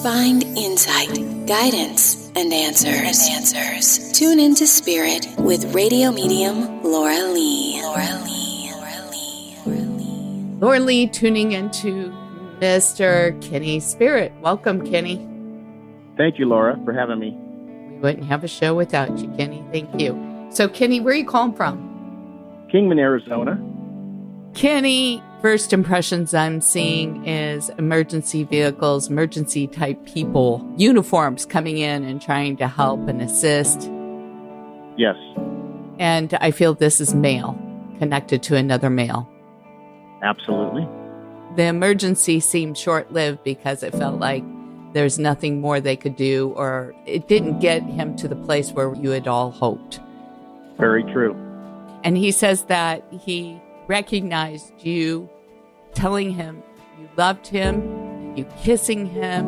Find insight, guidance, and answers. Tune into Spirit with radio medium Laura Lee. Laura Lee tuning into Mr. Kenny Spirit. Welcome, Kenny. Thank you, Laura, for having me. We wouldn't have a show without you, Kenny. Thank you. So, Kenny, where are you calling from? Kingman, Arizona. Kenny, first impressions I'm seeing is emergency vehicles, emergency type people, uniforms coming in and trying to help and assist. Yes. And I feel this is male, connected to another male. Absolutely. The emergency seemed short-lived because it felt like there's nothing more they could do, or it didn't get him to the place where you had all hoped. Very true. And he says that he recognized you telling him you loved him, you kissing him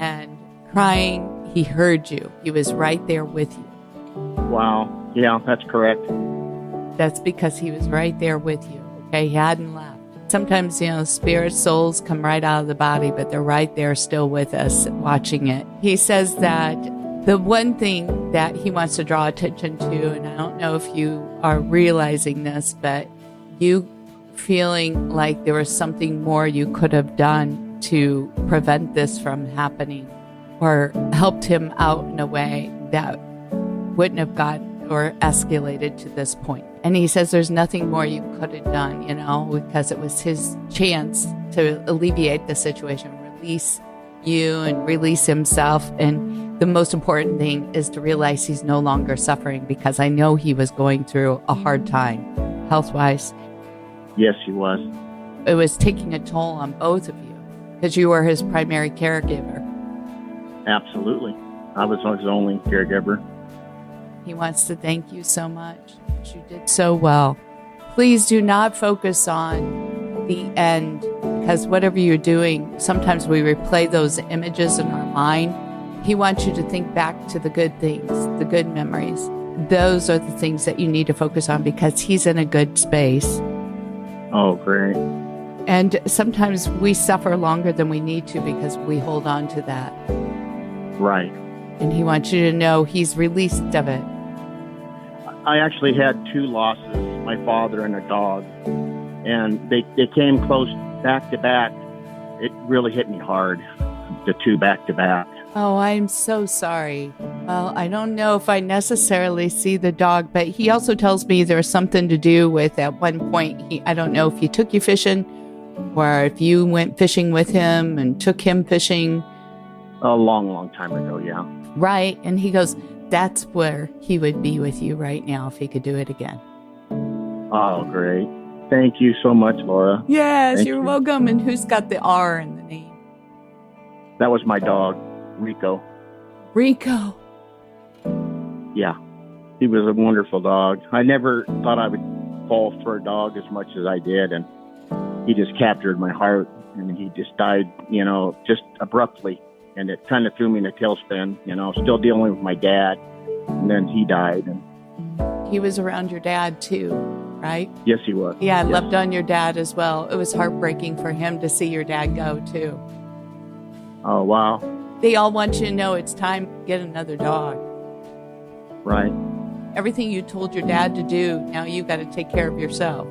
and crying. He heard you. He was right there with you. Wow. Yeah, that's correct. That's because he was right there with you. Okay. He hadn't left. Sometimes, spirit souls come right out of the body, but they're right there still with us watching it. He says that the one thing that he wants to draw attention to, and I don't know if you are realizing this, but you feeling like there was something more you could have done to prevent this from happening or helped him out in a way that wouldn't have got or escalated to this point. And he says there's nothing more you could have done, because it was his chance to alleviate the situation, release you and release himself. And the most important thing is to realize he's no longer suffering, because I know he was going through a hard time health-wise. Yes, he was. It was taking a toll on both of you because you were his primary caregiver. Absolutely. I was his only caregiver. He wants to thank you so much. You did so well. Please do not focus on the end, because whatever you're doing, sometimes we replay those images in our mind. He wants you to think back to the good things, the good memories. Those are the things that you need to focus on, because he's in a good space. Oh, great. And sometimes we suffer longer than we need to because we hold on to that. Right. And he wants you to know he's released of it. I actually had two losses, my father and a dog, and they came close back to back. It really hit me hard, the two back to back. Oh, I'm so sorry. Well, I don't know if I necessarily see the dog, but he also tells me there's something to do with, at one point, I don't know if he took you fishing or if you went fishing with him and took him fishing. A long, long time ago, yeah. Right. And he goes, that's where he would be with you right now if he could do it again. Oh, great. Thank you so much, Laura. Yes, you're welcome. And who's got the R in the name? That was my dog, Rico. Rico. Yeah. He was a wonderful dog. I never thought I would fall for a dog as much as I did. And he just captured my heart. And he just died, just abruptly. And it kind of threw me in a tailspin, still dealing with my dad. And then he died. And he was around your dad too, right? Yes, he was. Yeah, I yes. loved on your dad as well. It was heartbreaking for him to see your dad go too. Oh, wow. They all want you to know it's time to get another dog. Right. Everything you told your dad to do, now you got to take care of yourself.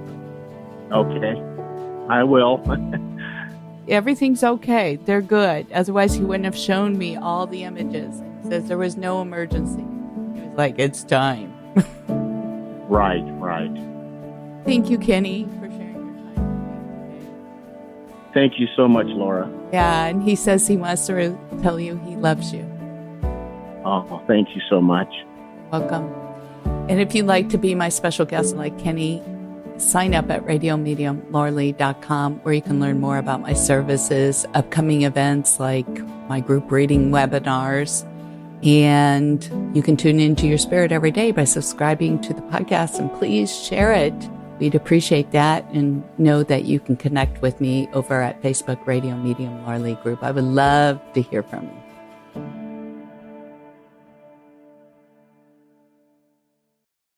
Okay. I will. Everything's okay. They're good. Otherwise, he wouldn't have shown me all the images. He says there was no emergency. He was like, it's time. Right. Thank you, Kenny, for sharing your time with me today. Thank you so much, Laura. Yeah, and he says he wants to tell you he loves you. Oh, thank you so much. Welcome. And if you'd like to be my special guest like Kenny, sign up at radiomediumlauralee.com, where you can learn more about my services, upcoming events like my group reading webinars, and you can tune into your spirit every day by subscribing to the podcast, and please share it. We'd appreciate that, and know that you can connect with me over at Facebook Radio Medium Laura Lee Group. I would love to hear from you.